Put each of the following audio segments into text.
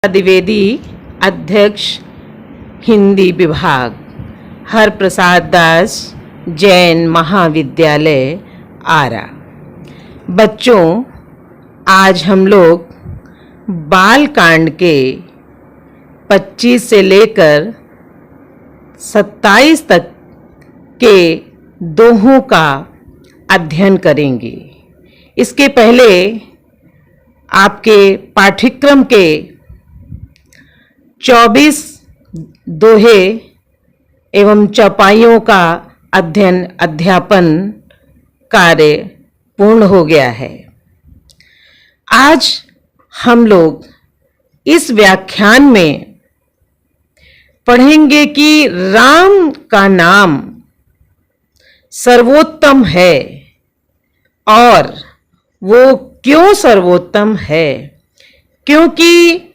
द्विवेदी, अध्यक्ष हिंदी विभाग, हरप्रसाद दास जैन महाविद्यालय आरा। बच्चों, आज हम लोग बाल कांड के 25 से लेकर 27 तक के दोहों का अध्ययन करेंगे। इसके पहले आपके पाठ्यक्रम के 24 दोहे एवं चौपाइयों का अध्यापन कार्य पूर्ण हो गया है। आज हम लोग इस व्याख्यान में पढ़ेंगे कि राम का नाम सर्वोत्तम है और वो क्यों सर्वोत्तम है, क्योंकि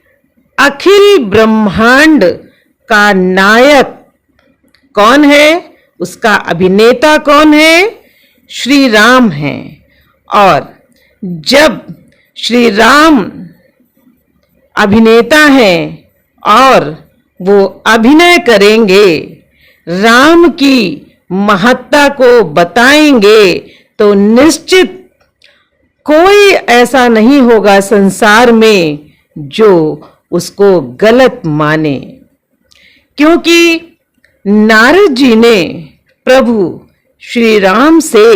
अखिल ब्रह्मांड का नायक कौन है, उसका अभिनेता कौन है, श्री राम हैं। और जब श्री राम अभिनेता हैं और वो अभिनय करेंगे, राम की महत्ता को बताएंगे, तो निश्चित कोई ऐसा नहीं होगा संसार में जो उसको गलत माने। क्योंकि नारद जी ने प्रभु श्री राम से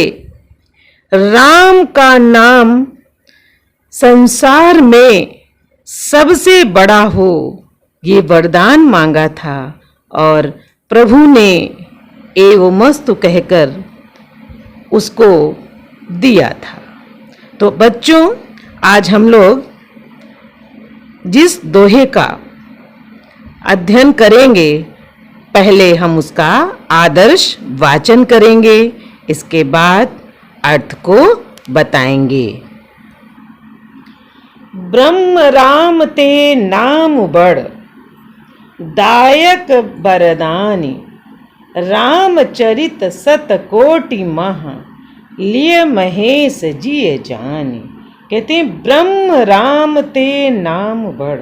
राम का नाम संसार में सबसे बड़ा हो ये वरदान मांगा था और प्रभु ने एवमस्तु कहकर उसको दिया था। तो बच्चों, आज हम लोग जिस दोहे का अध्ययन करेंगे, पहले हम उसका आदर्श वाचन करेंगे, इसके बाद अर्थ को बताएंगे। ब्रह्म राम ते नाम बड़, दायक बरदानी, रामचरित सत कोटि महा, लिय महेश जिय जानी। कहते हैं ब्रह्म राम ते नाम बड़,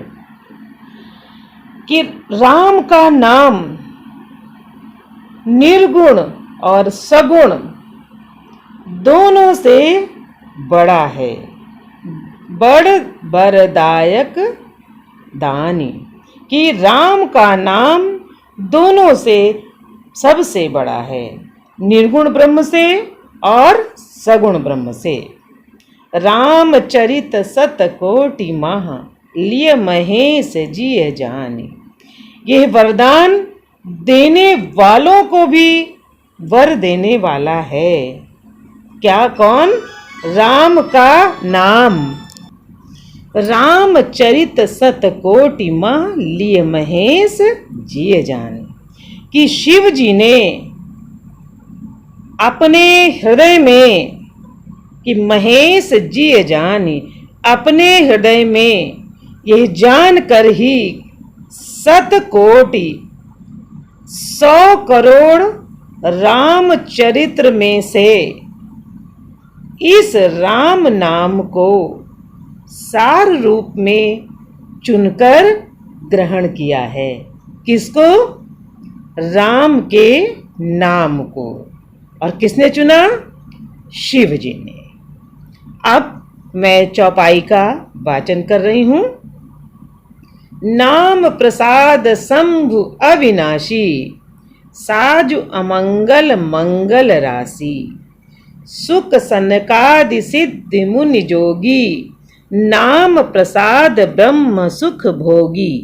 कि राम का नाम निर्गुण और सगुण दोनों से बड़ा है। बड़ बरदायक दानी, कि राम का नाम दोनों से सबसे बड़ा है, निर्गुण ब्रह्म से और सगुण ब्रह्म से। रामचरित सत कोटि महा, लिय महेश जिय जानी। यह वरदान देने वालों को भी वर देने वाला है। क्या? कौन? राम का नाम। रामचरित सत कोटि महा, लिय महेश जिय जानी, कि शिव जी ने अपने हृदय में, कि महेश जिय जानी, अपने हृदय में यह जानकर ही 100 कोटि 100 करोड़ रामचरित्र में से इस राम नाम को सार रूप में चुनकर ग्रहण किया है। किसको? राम के नाम को। और किसने चुना? शिव जी ने। अब मैं चौपाई का वाचन कर रही हूं। नाम प्रसाद शंभु अविनाशी, साजु अमंगल मंगल राशि, सुख सनकादि सिद्धि मुनि जोगी, नाम प्रसाद ब्रह्म सुख भोगी।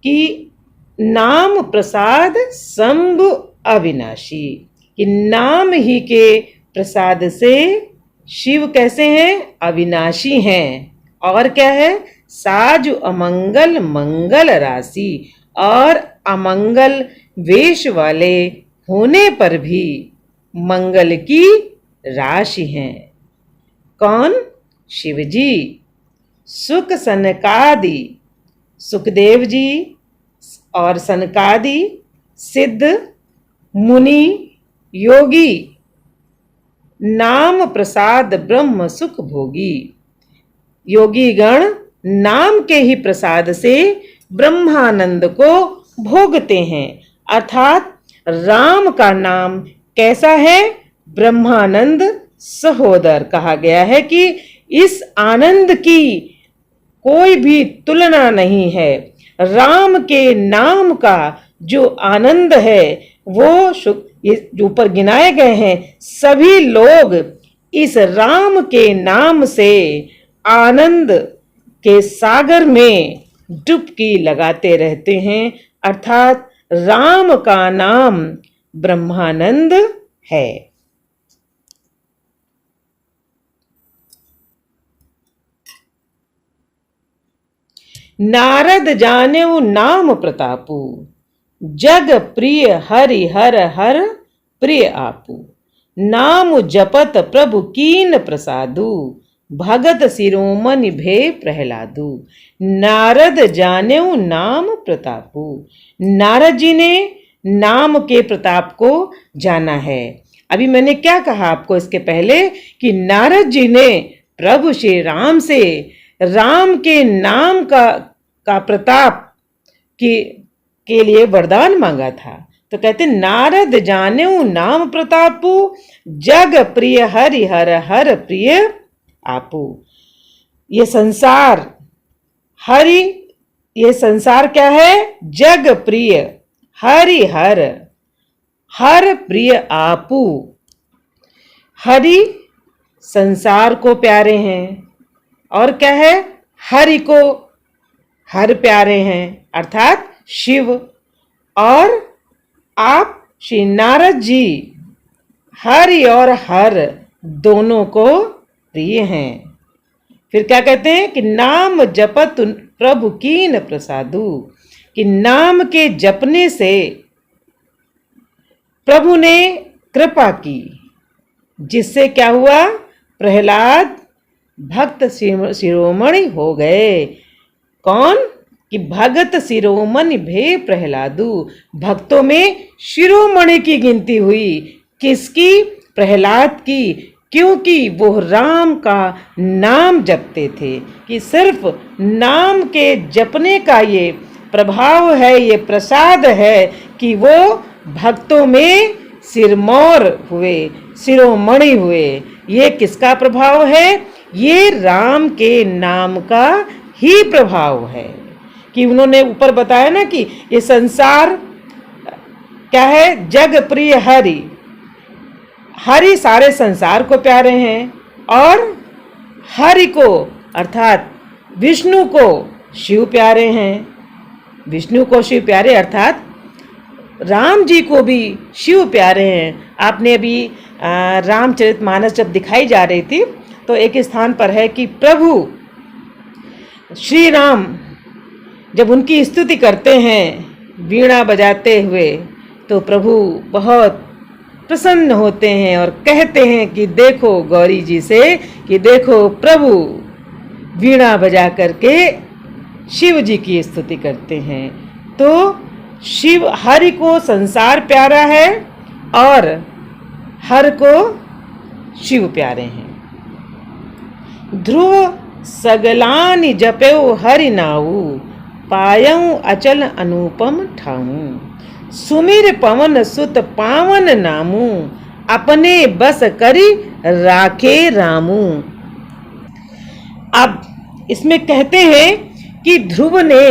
कि नाम प्रसाद शंभु अविनाशी, कि नाम ही के प्रसाद से शिव कैसे हैं? अविनाशी हैं। और क्या है? साजु अमंगल मंगल राशि, और अमंगल वेश वाले होने पर भी मंगल की राशि हैं। कौन? शिव जी। सुख सनकादि, सुखदेव जी और सनकादि सिद्ध मुनि योगी, नाम प्रसाद ब्रह्म सुख भोगी। योगी गण नाम के ही प्रसाद से ब्रह्मानंद को भोगते हैं। अर्थात राम का नाम कैसा है? ब्रह्मानंद सहोदर। कहा गया है कि इस आनंद की कोई भी तुलना नहीं है। राम के नाम का जो आनंद है वो जो ऊपर गिनाए गए हैं सभी लोग इस राम के नाम से आनंद के सागर में डुबकी लगाते रहते हैं। अर्थात राम का नाम ब्रह्मानंद है। नारद जानेऊ नाम प्रतापू, जग प्रिय हरि हर हर प्रिय आपू। नाम जपत प्रभु कीन प्रसादु, भगत शिरोमणि भे प्रहलादु। नारद जानेऊ नाम प्रतापू। नारद जी ने नाम के प्रताप को जाना है। अभी मैंने क्या कहा आपको इसके पहले कि नारद जी ने प्रभु श्री राम से राम के नाम का प्रताप के लिए वरदान मांगा था। तो कहते नारद जानेऊ नाम प्रतापू, जग प्रिय हरि हर हर प्रिय आपू। ये संसार हरि, ये संसार क्या है? जग प्रिय हरि हर हर प्रिय आपू। हरि संसार को प्यारे हैं और क्या है? हरि को हर प्यारे हैं अर्थात शिव। और आप श्री नारद जी हरि और हर दोनों को प्रिय हैं। फिर क्या कहते हैं कि नाम जपत प्रभु कीन प्रसादु, कि नाम के जपने से प्रभु ने कृपा की, जिससे क्या हुआ? प्रहलाद भक्त शिरोमणि हो गए। कौन? कि भगत शिरोमणि भे प्रहलादु। भक्तों में शिरोमणि की गिनती हुई। किसकी? प्रहलाद की। क्योंकि वो राम का नाम जपते थे। कि सिर्फ नाम के जपने का ये प्रभाव है, ये प्रसाद है कि वो भक्तों में सिरमौर हुए, शिरोमणि हुए। ये किसका प्रभाव है? ये राम के नाम का ही प्रभाव है। कि उन्होंने ऊपर बताया ना कि ये संसार क्या है? जग प्रिय हरि। हरि सारे संसार को प्यारे हैं और हरि को अर्थात विष्णु को शिव प्यारे हैं। विष्णु को शिव प्यारे अर्थात राम जी को भी शिव प्यारे हैं। आपने अभी रामचरितमानस जब दिखाई जा रही थी तो एक स्थान पर है कि प्रभु श्री राम जब उनकी स्तुति करते हैं वीणा बजाते हुए तो प्रभु बहुत प्रसन्न होते हैं और कहते हैं कि देखो गौरी जी से कि देखो प्रभु वीणा बजा करके शिव जी की स्तुति करते हैं। तो शिव हरि को संसार प्यारा है और हर को शिव प्यारे हैं। ध्रुव सगलानि जपेऊ हरि नाऊ, पायऊ अचल अनुपम ठाऊ। सुमिर पवन सुत पावन नामू, अपने बस करी राखे रामू। अब इसमें कहते हैं कि ध्रुव ने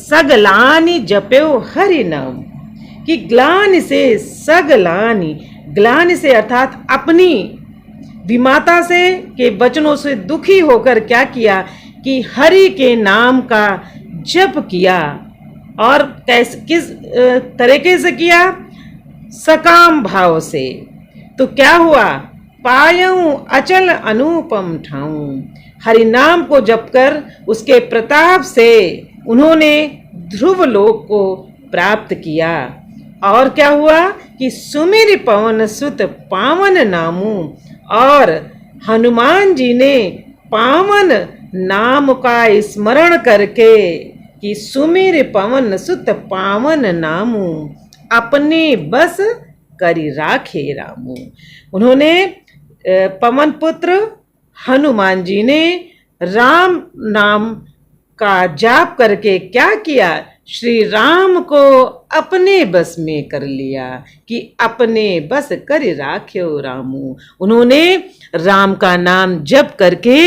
सगलानि जपेऊ हरि नाम, कि ग्लानि से सगलानि, ग्लानि से अर्थात अपनी विमाता से के वचनों से दुखी होकर क्या किया कि हरि के नाम का जप किया। और किस तरीके से किया? सकाम भाव से। तो क्या हुआ? पायऊ अचल अनुपम ठाऊ। हरि नाम को जपकर उसके प्रताप से उन्होंने ध्रुव लोक को प्राप्त किया। और क्या हुआ कि सुमिर पवन सुत पावन नामू, और हनुमान जी ने पावन नाम का स्मरण करके कि सुमिर पवन सुत पावन नामू, अपने बस करी राखे रामू। उन्होंने पवन पुत्र हनुमान जी ने राम नाम का जाप करके क्या किया, श्री राम को अपने बस में कर लिया कि अपने बस कर राख्यो रामू। उन्होंने राम का नाम जप करके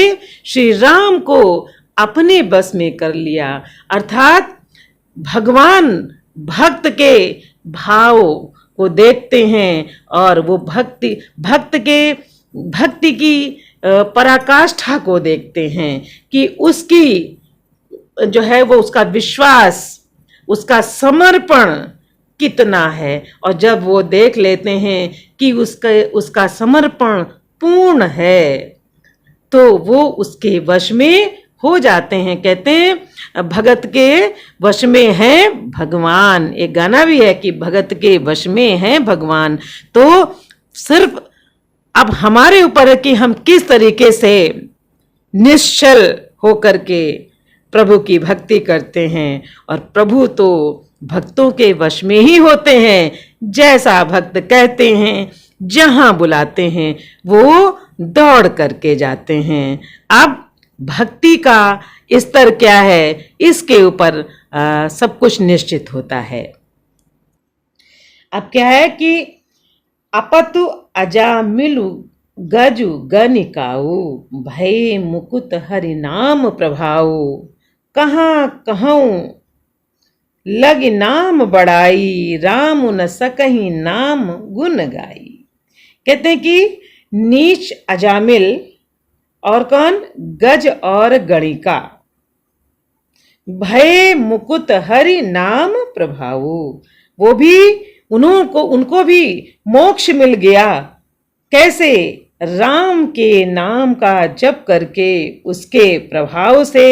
श्री राम को अपने बस में कर लिया, अर्थात भगवान भक्त के भाव को देखते हैं और वो भक्ति की पराकाष्ठा को देखते हैं कि उसकी जो है वो उसका विश्वास, उसका समर्पण कितना है। और जब वो देख लेते हैं कि उसका समर्पण पूर्ण है तो वो उसके वश में हो जाते हैं। कहते हैं भगत के वश में है भगवान, एक गाना भी है कि भगत के वश में है भगवान। तो सिर्फ अब हमारे ऊपर है कि हम किस तरीके से निश्चल होकर के प्रभु की भक्ति करते हैं। और प्रभु तो भक्तों के वश में ही होते हैं, जैसा भक्त कहते हैं, जहां बुलाते हैं वो दौड़ करके जाते हैं। अब भक्ति का स्तर क्या है, इसके ऊपर सब कुछ निश्चित होता है। अब क्या है कि अपतु अजामिलु गजु गनिकाऊ, भय मुकुत हरि नाम प्रभाऊ, कहाँ कहूँ लग नाम बड़ाई, राम न सकहीं नाम गुण गाई। कहते हैं कि नीच अजामिल और कौन, गज और गणिका, भय मुकुत हरि नाम प्रभाऊ, वो भी उनको भी मोक्ष मिल गया। कैसे, राम के नाम का जप करके उसके प्रभाव से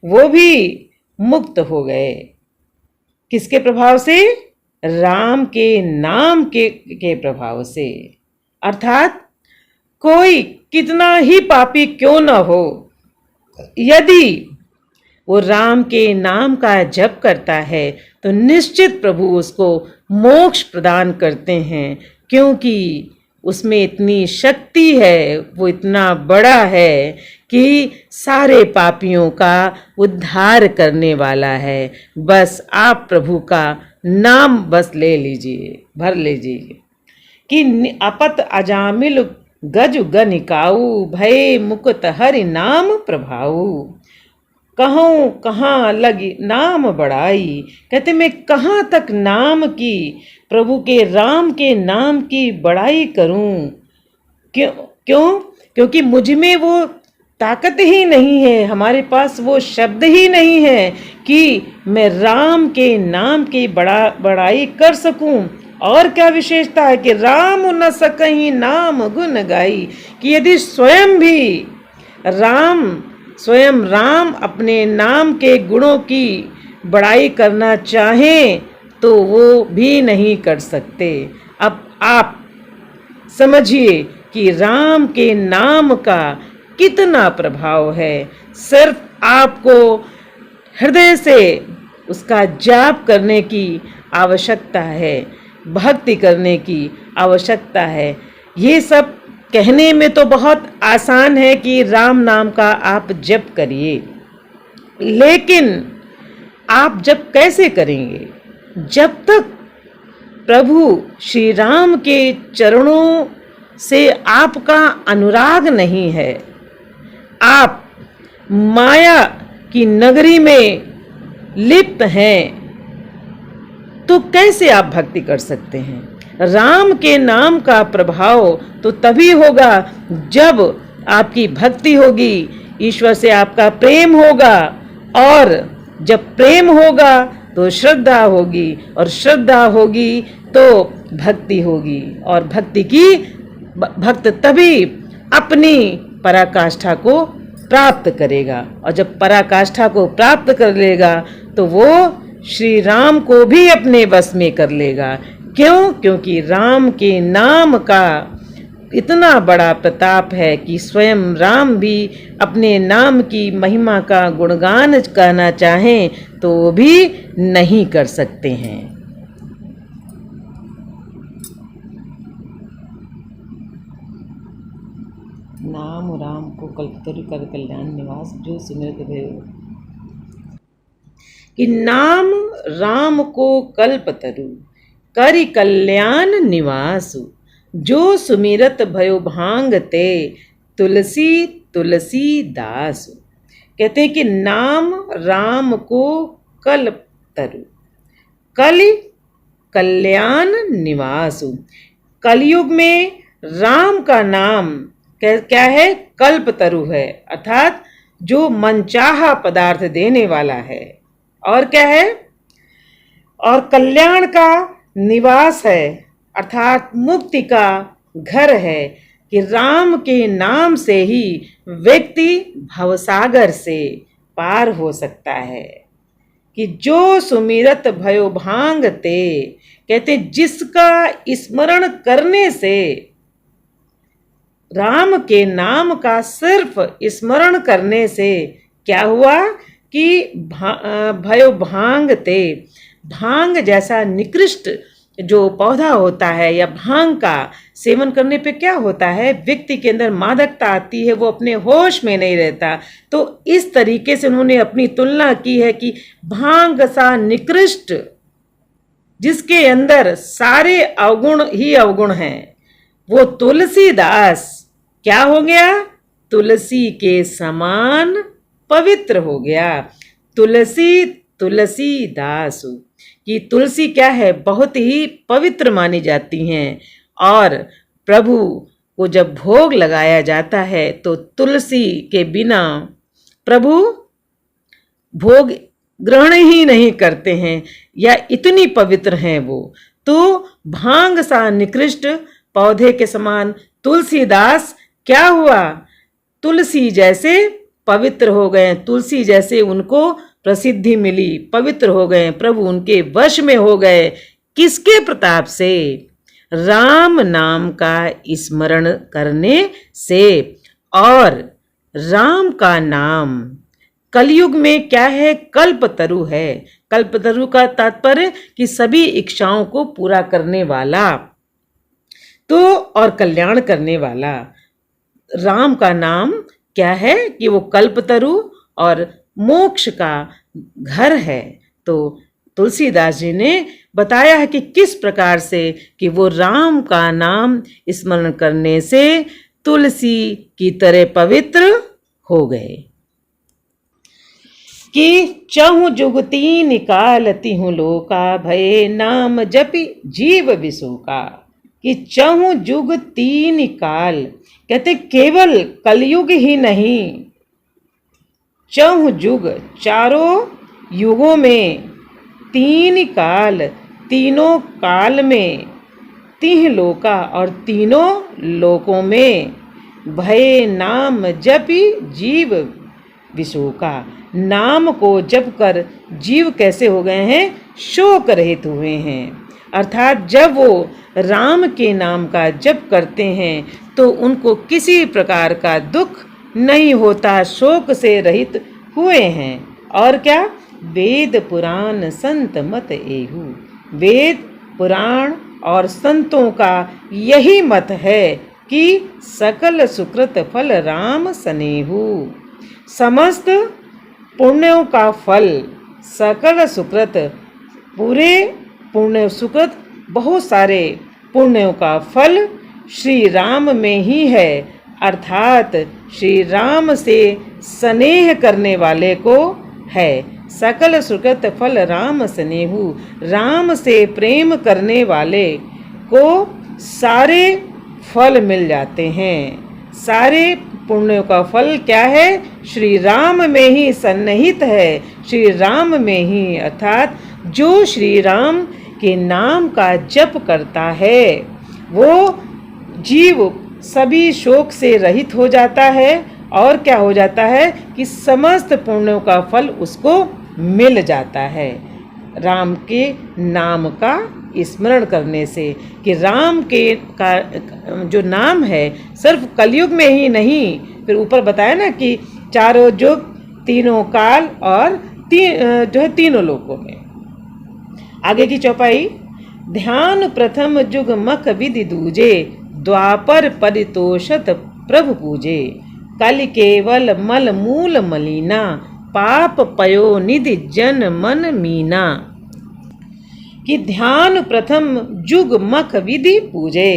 वो भी मुक्त हो गए। किसके प्रभाव से, राम के नाम के प्रभाव से। अर्थात कोई कितना ही पापी क्यों न हो, यदि वो राम के नाम का जप करता है तो निश्चित प्रभु उसको मोक्ष प्रदान करते हैं, क्योंकि उसमें इतनी शक्ति है, वो इतना बड़ा है कि सारे पापियों का उद्धार करने वाला है। बस आप प्रभु का नाम बस ले लीजिए, भर लीजिए कि अपत अजामिल गजु गनिकाऊ, भय मुकुत हरि नाम प्रभाऊ, कहूँ कहाँ लगी नाम बड़ाई। कहते मैं कहाँ तक नाम की, प्रभु के राम के नाम की बड़ाई करूं। क्योंकि मुझ में वो ताकत ही नहीं है, हमारे पास वो शब्द ही नहीं है कि मैं राम के नाम की बड़ाई कर सकूं। और क्या विशेषता है कि राम न सकहीं नाम गुण गाई, कि यदि स्वयं राम अपने नाम के गुणों की बड़ाई करना चाहें तो वो भी नहीं कर सकते। अब आप समझिए कि राम के नाम का कितना प्रभाव है। सिर्फ आपको हृदय से उसका जाप करने की आवश्यकता है, भक्ति करने की आवश्यकता है। ये सब कहने में तो बहुत आसान है कि राम नाम का आप जप करिए, लेकिन आप जप कैसे करेंगे जब तक प्रभु श्री राम के चरणों से आपका अनुराग नहीं है। आप माया की नगरी में लिप्त हैं तो कैसे आप भक्ति कर सकते हैं। राम के नाम का प्रभाव तो तभी होगा जब आपकी भक्ति होगी, ईश्वर से आपका प्रेम होगा, और जब प्रेम होगा तो श्रद्धा होगी, और श्रद्धा होगी तो भक्ति होगी, और भक्त तभी अपनी पराकाष्ठा को प्राप्त करेगा। और जब पराकाष्ठा को प्राप्त कर लेगा तो वो श्री राम को भी अपने बस में कर लेगा। क्योंकि राम के नाम का इतना बड़ा प्रताप है कि स्वयं राम भी अपने नाम की महिमा का गुणगान करना चाहें तो वो भी नहीं कर सकते हैं। नाम राम को कल्पतरु कर कल्याण निवास जो सुमिरत भयो। कि नाम राम को कल्पतरु करि कल्याण निवासु जो सुमिरत भयो भांग ते तुलसी तुलसी दासु। कहते हैं कि नाम राम को कल्पतरु कलि कल्याण निवासु। कलयुग में राम का नाम क्या है? कल्पतरु है, अर्थात जो मनचाहा पदार्थ देने वाला है। और क्या है? और कल्याण का निवास है, अर्थात मुक्ति का घर है। कि राम के नाम से ही व्यक्ति भवसागर से पार हो सकता है। कि जो सुमिरत भयो भांग ते, कहते जिसका स्मरण करने से, राम के नाम का सिर्फ स्मरण करने से क्या हुआ कि भयो भांग ते, भांग जैसा निकृष्ट जो पौधा होता है या भांग का सेवन करने पे क्या होता है, व्यक्ति के अंदर मादकता आती है, वो अपने होश में नहीं रहता। तो इस तरीके से उन्होंने अपनी तुलना की है कि भांग सा निकृष्ट जिसके अंदर सारे अवगुण ही अवगुण हैं, वो तुलसीदास क्या हो गया? तुलसी के समान पवित्र हो गया। तुलसी तुलसीदास कि तुलसी क्या है? बहुत ही पवित्र मानी जाती हैं। और प्रभु को जब भोग लगाया जाता है तो तुलसी के बिना प्रभु भोग ग्रहण ही नहीं करते हैं, या इतनी पवित्र हैं वो। तो भांग सा निकृष्ट पौधे के समान तुलसीदास क्या हुआ? तुलसी जैसे पवित्र हो गए, तुलसी जैसे उनको प्रसिद्धि मिली, पवित्र हो गए, प्रभु उनके वश में हो गए। किसके प्रताप से? राम नाम का स्मरण करने से। और राम का नाम कलयुग में क्या है? कल्पतरु है। कल्पतरु का तात्पर्य कि सभी इच्छाओं को पूरा करने वाला, तो और कल्याण करने वाला। राम का नाम क्या है? कि वो कल्पतरु और मोक्ष का घर है। तो तुलसीदास जी ने बताया है कि किस प्रकार से कि वो राम का नाम स्मरण करने से तुलसी की तरह पवित्र हो गए। कि चहु जुग तीन काल तिहु लोका भये नाम जपि जीव विशोका। कि चहु जुग तीन काल, कहते केवल कलयुग ही नहीं, चहु जुग चारों युगों में, तीन काल तीनों काल में, तिह लोका और तीनों लोकों में, भय नाम जपि जीव विशोका। नाम को जप कर जीव कैसे हो गए हैं? शोक रहित हुए हैं। अर्थात जब वो राम के नाम का जप करते हैं तो उनको किसी प्रकार का दुख नहीं होता, शोक से रहित हुए हैं। और क्या? वेद पुराण संत मत एहु। वेद पुराण और संतों का यही मत है कि सकल सुकृत फल राम सनेहु। समस्त पुण्यों का फल, सकल सुकृत, पूरे पुण्य सुकृत, बहुत सारे पुण्यों का फल श्री राम में ही है। अर्थात श्री राम से स्नेह करने वाले को है। सकल सुकृत फल राम स्नेहु। राम से प्रेम करने वाले को सारे फल मिल जाते हैं। सारे पुण्यों का फल क्या है? श्री राम में ही सन्निहित है, श्री राम में ही। अर्थात जो श्री राम के नाम का जप करता है वो जीव सभी शोक से रहित हो जाता है। और क्या हो जाता है कि समस्त पुण्यों का फल उसको मिल जाता है राम के नाम का स्मरण करने से। कि राम के का जो नाम है सिर्फ कलयुग में ही नहीं, फिर ऊपर बताया ना कि चारों युग तीनों काल और जो है तीनों लोकों में। आगे की चौपाई, ध्यान प्रथम जुग मख विधि दूजे, द्वापर परितोषत प्रभु पूजे। कल केवल मल मूल मलिना, पाप पयो निधि जन मन मीना। कि ध्यान प्रथम जुग मख विधि पूजे।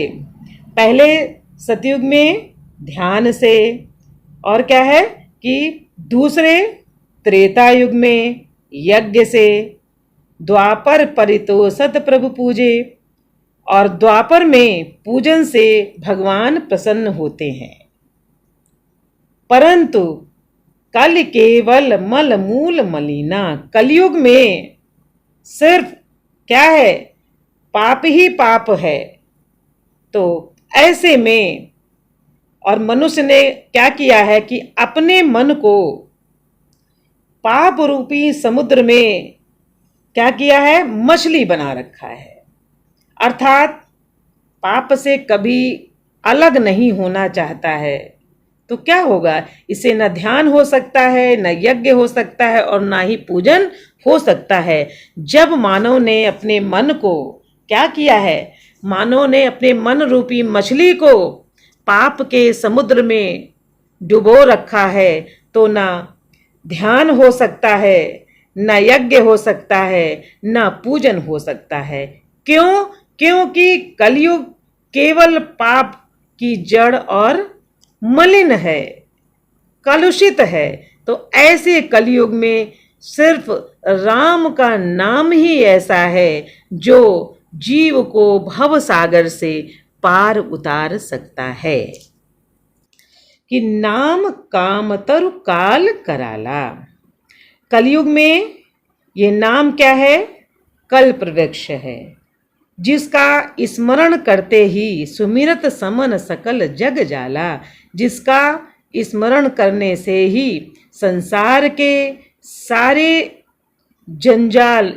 पहले सतयुग में ध्यान से, और क्या है कि दूसरे त्रेता युग में यज्ञ से, द्वापर परितोषत प्रभु पूजे, और द्वापर में पूजन से भगवान प्रसन्न होते हैं। परंतु कल केवल मल मूल मलिना, कलयुग में सिर्फ क्या है, पाप ही पाप है। तो ऐसे में और मनुष्य ने क्या किया है कि अपने मन को पाप रूपी समुद्र में क्या किया है, मछली बना रखा है। अर्थात पाप से कभी अलग नहीं होना चाहता है। तो क्या होगा, इसे न ध्यान हो सकता है, न यज्ञ हो सकता है, और ना ही पूजन हो सकता है। जब मानव ने अपने मन को क्या किया है, मानव ने अपने मन रूपी मछली को पाप के समुद्र में डुबो रखा है, तो ना ध्यान हो सकता है, न यज्ञ हो सकता है, न पूजन हो सकता है। क्यों? क्योंकि कलयुग केवल पाप की जड़ और मलिन है, कलुषित है। तो ऐसे कलयुग में सिर्फ राम का नाम ही ऐसा है जो जीव को भव सागर से पार उतार सकता है। कि नाम काम तरु काल कराला। कलयुग में ये नाम क्या है, कल्प वृक्ष है, जिसका स्मरण करते ही सुमिरत समन सकल जग जाला। जिसका स्मरण करने से ही संसार के सारे जंजाल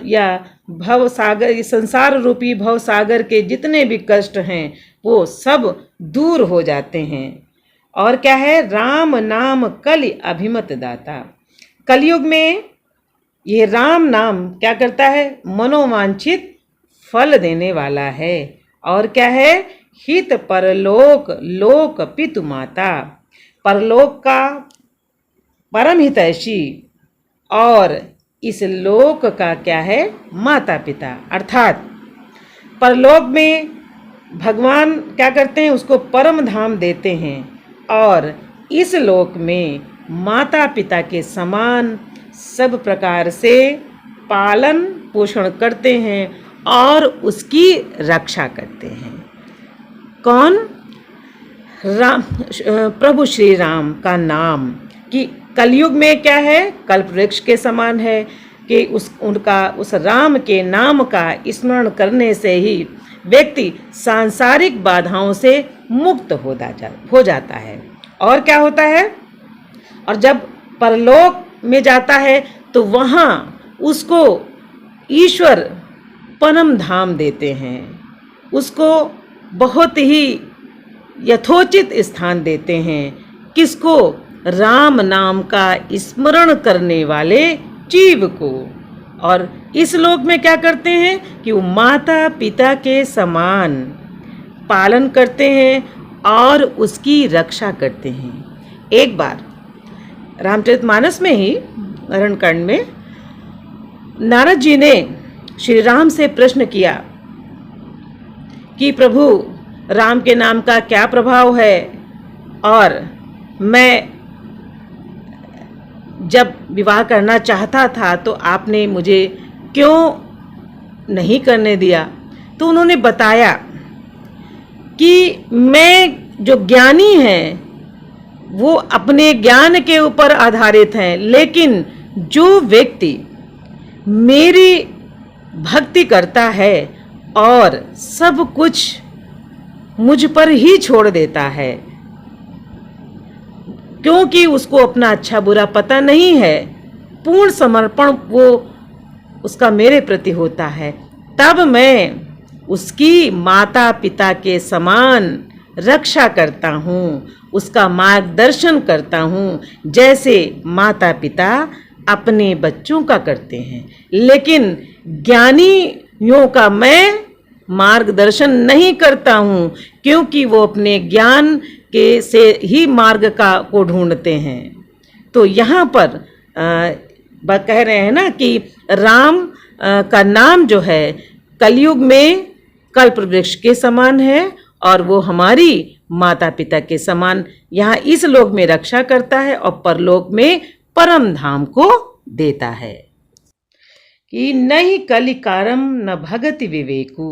या भव सागर, संसार रूपी भव सागर के जितने भी कष्ट हैं वो सब दूर हो जाते हैं। और क्या है, राम नाम कलि अभिमत दाता। कलयुग में ये राम नाम क्या करता है, मनोवांछित फल देने वाला है। और क्या है, हित परलोक लोक पितु माता। परलोक का परम हितैषी और इस लोक का क्या है, माता पिता। अर्थात परलोक में भगवान क्या करते हैं, उसको परम धाम देते हैं, और इस लोक में माता पिता के समान सब प्रकार से पालन पोषण करते हैं और उसकी रक्षा करते हैं। कौन? राम, प्रभु श्री राम का नाम। कि कलयुग में क्या है, कल्प वृक्ष के समान है कि उस राम के नाम का स्मरण करने से ही व्यक्ति सांसारिक बाधाओं से मुक्त हो जाता है। और क्या होता है, और जब परलोक में जाता है तो वहाँ उसको ईश्वर परम धाम देते हैं, उसको बहुत ही यथोचित स्थान देते हैं। किसको? राम नाम का स्मरण करने वाले जीव को। और इस लोक में क्या करते हैं कि वो माता पिता के समान पालन करते हैं और उसकी रक्षा करते हैं। एक बार रामचरितमानस में ही अरण्यकांड में नारद जी ने श्री राम से प्रश्न किया कि प्रभु राम के नाम का क्या प्रभाव है, और मैं जब विवाह करना चाहता था तो आपने मुझे क्यों नहीं करने दिया। तो उन्होंने बताया कि मैं जो ज्ञानी हैं वो अपने ज्ञान के ऊपर आधारित हैं, लेकिन जो व्यक्ति मेरी भक्ति करता है और सब कुछ मुझ पर ही छोड़ देता है, क्योंकि उसको अपना अच्छा बुरा पता नहीं है, पूर्ण समर्पण वो उसका मेरे प्रति होता है, तब मैं उसकी माता पिता के समान रक्षा करता हूँ, उसका मार्गदर्शन करता हूँ, जैसे माता पिता अपने बच्चों का करते हैं। लेकिन ज्ञानियों का मैं मार्गदर्शन नहीं करता हूँ, क्योंकि वो अपने ज्ञान के से ही मार्ग को ढूंढते हैं। तो यहाँ पर कह रहे हैं ना कि राम का नाम जो है कलयुग में कल्प वृक्ष के समान है और वो हमारी माता पिता के समान यहाँ इस लोक में रक्षा करता है और परलोक में परम धाम को देता है। कि नहीं कलिकारम न भगति विवेकु,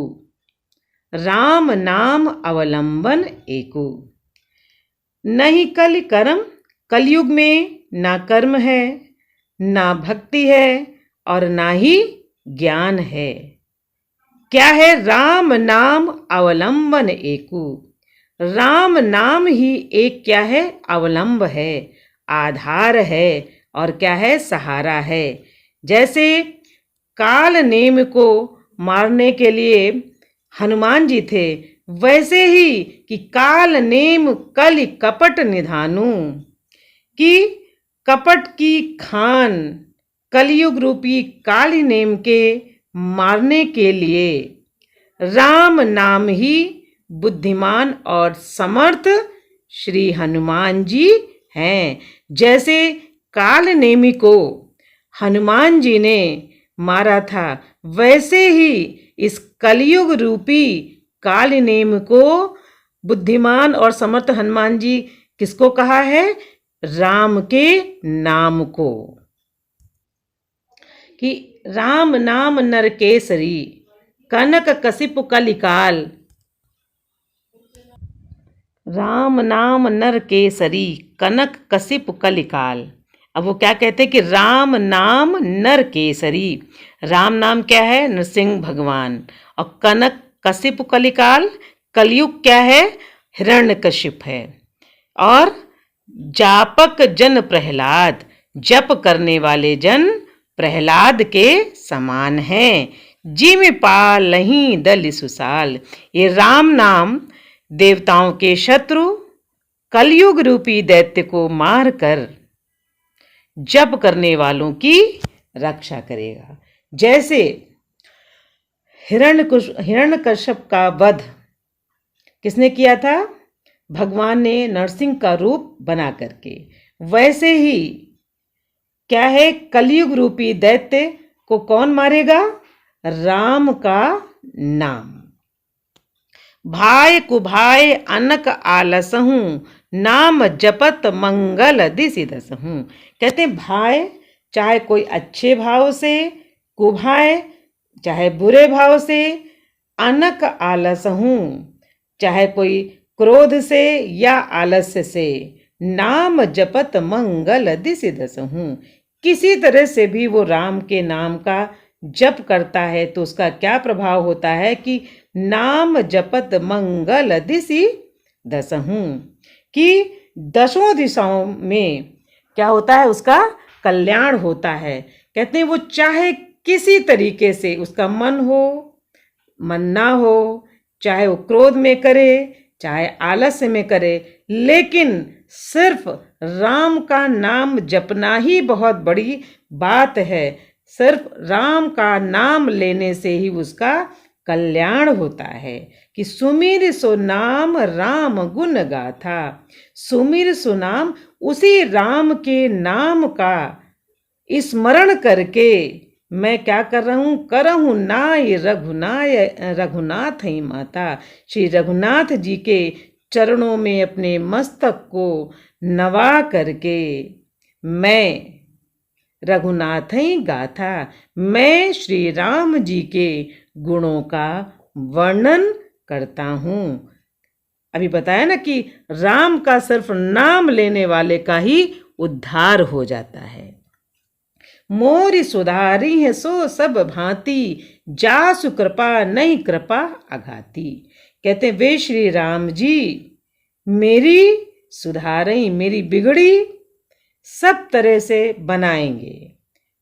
राम नाम अवलंबन एकु। नहीं कलिकर्म, कलयुग में ना कर्म है, ना भक्ति है और ना ही ज्ञान है। क्या है? राम नाम अवलंबन एकु। राम नाम ही एक क्या है? अवलंब है, आधार है और क्या है? सहारा है। जैसे काल नेम को मारने के लिए हनुमान जी थे, वैसे ही कि काल नेम कलि कपट निधानु, कि कपट की खान कलयुग रूपी काली नेम के मारने के लिए राम नाम ही बुद्धिमान और समर्थ श्री हनुमान जी हैं। जैसे काल नेमी को हनुमान जी ने मारा था, वैसे ही इस कलयुग रूपी काल नेम को बुद्धिमान और समर्थ हनुमान जी किसको कहा है? राम के नाम को। कि राम नाम नरकेसरी कनक कसिप कलिकाल। राम नाम नरकेसरी कनक कसिप कलिकाल। अब वो क्या कहते हैं कि राम नाम नरकेसरी। राम नाम क्या है? नरसिंह भगवान। और कनक कसिप कलिकाल, कलयुग क्या है? हिरण्यकशिप है। और जापक जन प्रहलाद, जप करने वाले जन प्रहलाद के समान हैं। जिम पालहि दल सुसाल। ये राम नाम देवताओं के शत्रु कलयुग रूपी दैत्य को मारकर जप करने वालों की रक्षा करेगा। जैसे हिरण्यकश्यप का वध किसने किया था? भगवान ने नरसिंह का रूप बना करके। वैसे ही क्या है? कलयुग रूपी दैत्य को कौन मारेगा? राम का नाम। भाय कुभाय अनक आलसहूं, नाम जपत मंगल दिसि दसहूं। कहते हैं भाई चाहे कोई अच्छे भाव से, कुभाय चाहे बुरे भाव से, अनक आलसहूं चाहे कोई क्रोध से या आलस्य से, नाम जपत मंगल दिसि दसहूं। किसी तरह से भी वो राम के नाम का जप करता है तो उसका क्या प्रभाव होता है कि नाम जपत मंगल दिसि दसहूं, कि दसों दिशाओं में क्या होता है? उसका कल्याण होता है। कहते हैं वो चाहे किसी तरीके से उसका मन हो, मन ना हो, चाहे वो क्रोध में करे, चाहे आलस्य में करे, लेकिन सिर्फ राम का नाम जपना ही बहुत बड़ी बात है। सिर्फ राम का नाम लेने से ही उसका कल्याण होता है। कि सुमिर सो नाम राम गुण गाथा। सुमिर सो नाम, उसी राम के नाम का स्मरण करके मैं क्या कर रहा हूँ? करहूँ नाय रघुनाथ ही माता। श्री रघुनाथ जी के चरणों में अपने मस्तक को नवा करके मैं रघुनाथ ही गाथा, मैं श्री राम जी के गुणों का वर्णन करता हूँ। अभी बताया ना कि राम का सिर्फ नाम लेने वाले का ही उद्धार हो जाता है। मोरी सुधारी है सो सब भांति, जासु कृपा नहीं कृपा अघाती। कहते हैं वे श्री राम जी मेरी सुधारी, मेरी बिगड़ी सब तरह से बनाएंगे।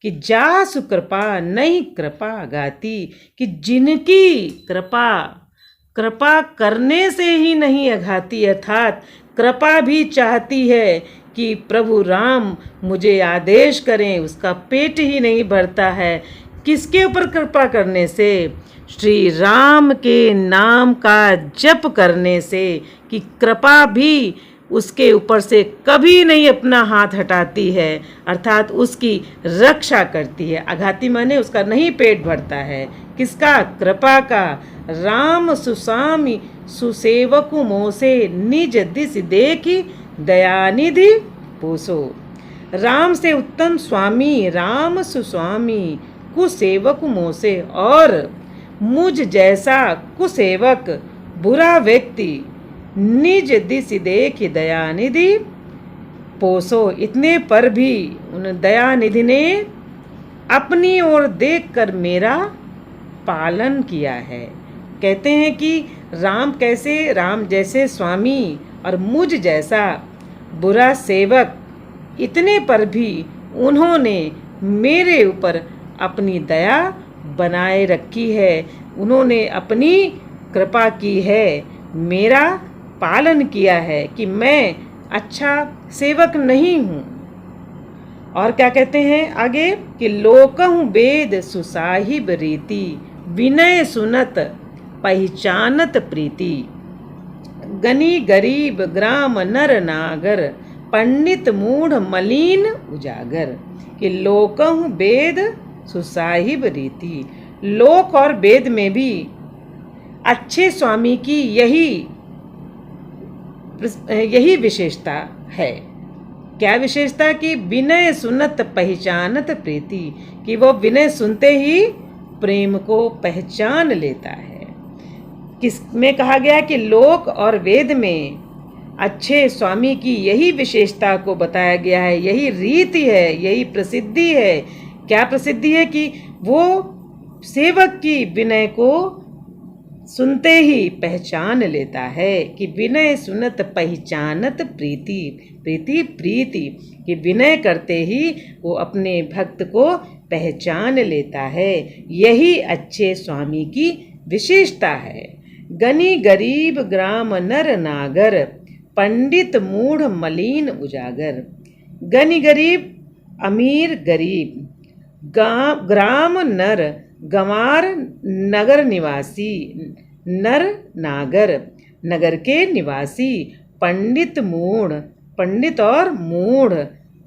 कि जासु कृपा नहीं कृपा अघाती, कि जिनकी कृपा करने से ही नहीं अघाती, अर्थात कृपा भी चाहती है कि प्रभु राम मुझे आदेश करें, उसका पेट ही नहीं भरता है किसके ऊपर कृपा करने से? श्री राम के नाम का जप करने से, कि कृपा भी उसके ऊपर से कभी नहीं अपना हाथ हटाती है, अर्थात उसकी रक्षा करती है। आघाती माने उसका नहीं पेट भरता है। किसका? कृपा का। राम सुसामी सुसेवकु मोसे, निज दिस देखी दयानिधि पोसो। राम से उत्तम स्वामी, राम सुस्वामी, कुसेवक मोसे, और मुझ जैसा कुसेवक बुरा व्यक्ति निज दिस देख दयानिधि पोसो। इतने पर भी उन दयानिधि ने अपनी ओर देखकर मेरा पालन किया है। कहते हैं कि राम कैसे? राम जैसे स्वामी और मुझ जैसा बुरा सेवक, इतने पर भी उन्होंने मेरे ऊपर अपनी दया बनाए रखी है, उन्होंने अपनी कृपा की है, मेरा पालन किया है कि मैं अच्छा सेवक नहीं हूँ। और क्या कहते हैं आगे? कि लोकहु वेद सुसाहिब रीति, विनय सुनत पहचानत प्रीति। गनी गरीब ग्राम नर नागर, पंडित मूढ़ मलीन उजागर। कि लोकहु वेद सुसाहिब रीति, लोक और वेद में भी अच्छे स्वामी की यही विशेषता है। क्या विशेषता? कि विनय सुनत पहचानत प्रीति, कि वो विनय सुनते ही प्रेम को पहचान लेता है। किसमें कहा गया? कि लोक और वेद में अच्छे स्वामी की यही विशेषता को बताया गया है, यही रीति है, यही प्रसिद्धि है। क्या प्रसिद्धि है? कि वो सेवक की विनय को सुनते ही पहचान लेता है। कि विनय सुनत पहचानत प्रीति, प्रीति प्रीति, कि विनय करते ही वो अपने भक्त को पहचान लेता है। यही अच्छे स्वामी की विशेषता है। गनी गरीब ग्राम नर नागर, पंडित मूढ़ मलीन उजागर। गनी गरीब, अमीर गरीब, ग्राम नर, गंवार नगर निवासी, नर नागर, नगर के निवासी, पंडित मूढ़, पंडित और मूढ़,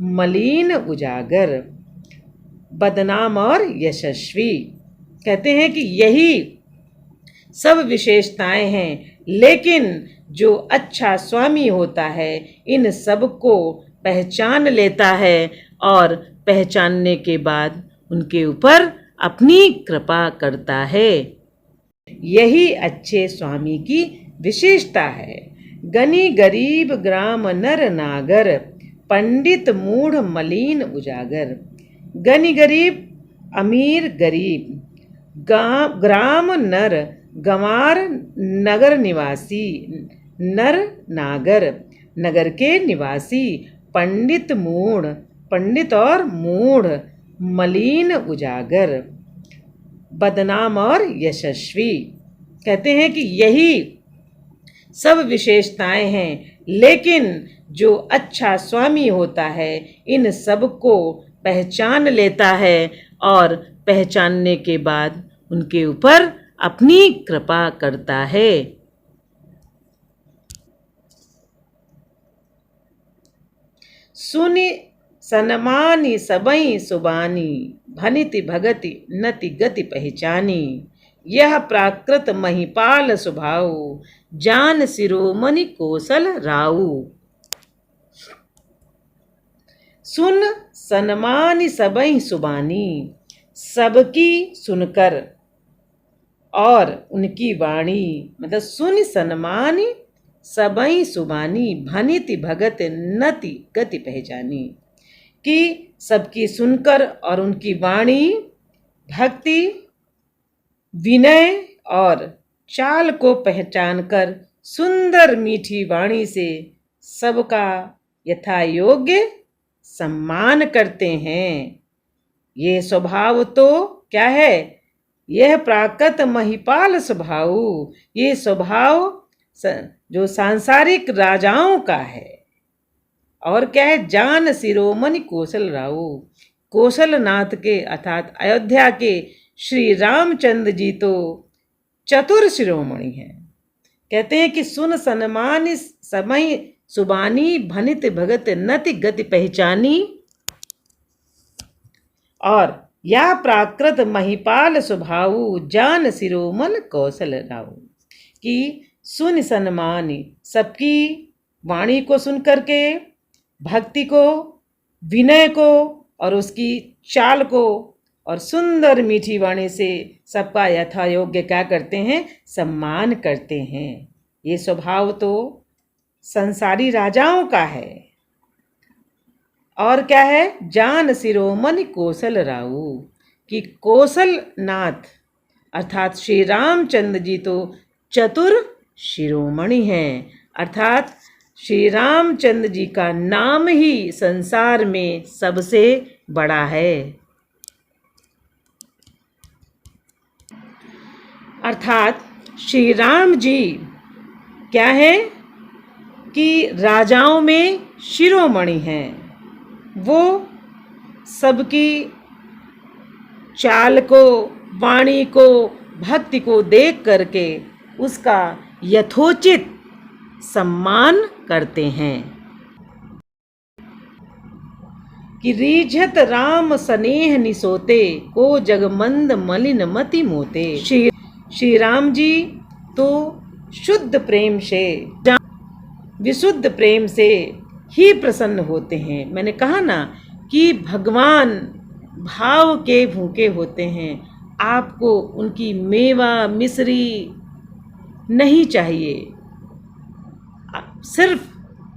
मलीन उजागर, बदनाम और यशस्वी। कहते हैं कि यही सब विशेषताएं हैं, लेकिन जो अच्छा स्वामी होता है इन सब को पहचान लेता है और पहचानने के बाद उनके ऊपर अपनी कृपा करता है। यही अच्छे स्वामी की विशेषता है। गनी गरीब ग्राम नर नागर, पंडित मूढ़ मलीन उजागर। गनी गरीब, अमीर गरीब, ग्राम नर, गंवार नगर निवासी, नर नागर, नगर के निवासी, पंडित मूढ़, पंडित और मूढ़, मलीन उजागर, बदनाम और यशस्वी। कहते हैं कि यही सब विशेषताएं हैं, लेकिन जो अच्छा स्वामी होता है इन सब को पहचान लेता है और पहचानने के बाद उनके ऊपर अपनी कृपा करता है। सुनि सनमानी सबई सुबानी, भनिति भगति नति गति पहचानी। यह प्राकृत महिपाल स्वभाव, जान शिरोमणि कौशल राऊ। सुन सनमानी सबई सुबानी, सबकी सुनकर और उनकी वाणी, मतलब सुन सनमानी सबई सुबानी, भनिति भगत नति गति पहचानी। कि सबकी सुनकर और उनकी वाणी, भक्ति, विनय और चाल को पहचानकर सुंदर मीठी वाणी से सबका यथा योग्य सम्मान करते हैं। ये स्वभाव तो क्या है? यह प्राकृत महिपाल स्वभाव, ये स्वभाव जो सांसारिक राजाओं का है। और क्या है? जान शिरोमणि कौशल राऊ, कौशलनाथ के अर्थात अयोध्या के श्री रामचंद्र जी तो चतुर शिरोमणि हैं। कहते हैं कि सुन सन्मान समय सुबानी भनित भगत नति गति पहचानी, और या प्राकृत महिपाल स्वभाव जान शिरोमल कौशल राव। कि सुन सन्मानी, सबकी वाणी को सुन करके, भक्ति को, विनय को और उसकी चाल को, और सुंदर मीठी वाणी से सबका यथा योग्य क्या करते हैं, सम्मान करते हैं। ये स्वभाव तो संसारी राजाओं का है। और क्या है, जान शिरोमणि कौशल राऊ, कि कौशलनाथ अर्थात श्री रामचंद्र जी तो चतुर शिरोमणि हैं। अर्थात श्री रामचंद्र जी का नाम ही संसार में सबसे बड़ा है। अर्थात श्री राम जी क्या है कि राजाओं में शिरोमणि हैं। वो सबकी चाल को, वाणी को, भक्ति को देख करके उसका यथोचित सम्मान करते हैं। कि रीझत राम स्नेह निसोते, को जगमंद मलिन मति मोते। श्री राम जी तो शुद्ध प्रेम से, विशुद्ध प्रेम से ही प्रसन्न होते हैं। मैंने कहा ना कि भगवान भाव के भूखे होते हैं। आपको उनकी मेवा मिश्री नहीं चाहिए, सिर्फ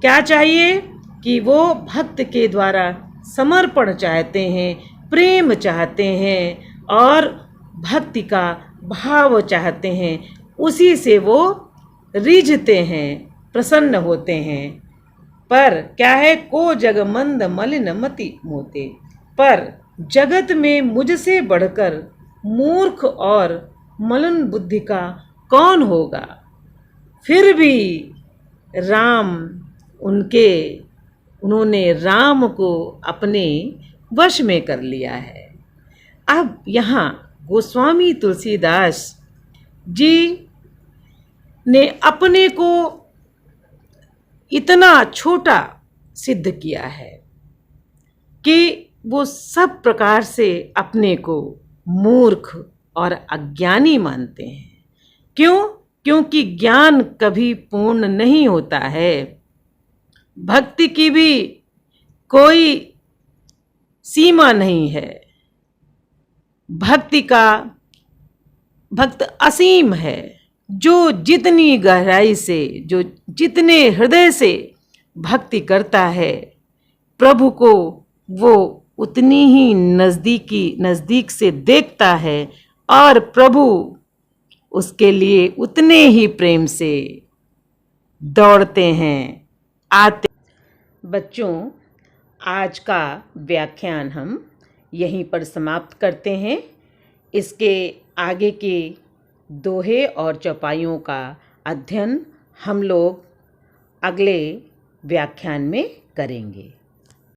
क्या चाहिए कि वो भक्त के द्वारा समर्पण चाहते हैं, प्रेम चाहते हैं और भक्ति का भाव चाहते हैं। उसी से वो रिझते हैं, प्रसन्न होते हैं। पर क्या है, को जगमंद मलिन मति मोते, पर जगत में मुझसे बढ़कर मूर्ख और मलिन बुद्धि का कौन होगा। फिर भी राम उन्होंने राम को अपने वश में कर लिया है। अब यहाँ गोस्वामी तुलसीदास जी ने अपने को इतना छोटा सिद्ध किया है कि वो सब प्रकार से अपने को मूर्ख और अज्ञानी मानते हैं। क्यों? क्योंकि ज्ञान कभी पूर्ण नहीं होता है। भक्ति की भी कोई सीमा नहीं है। भक्त असीम है। जो जितनी गहराई से, जो जितने हृदय से भक्ति करता है प्रभु को, वो उतनी ही नज़दीक से देखता है और प्रभु उसके लिए उतने ही प्रेम से दौड़ते हैं, आते। बच्चों, आज का व्याख्यान हम यहीं पर समाप्त करते हैं। इसके आगे के दोहे और चौपाइयों का अध्ययन हम लोग अगले व्याख्यान में करेंगे।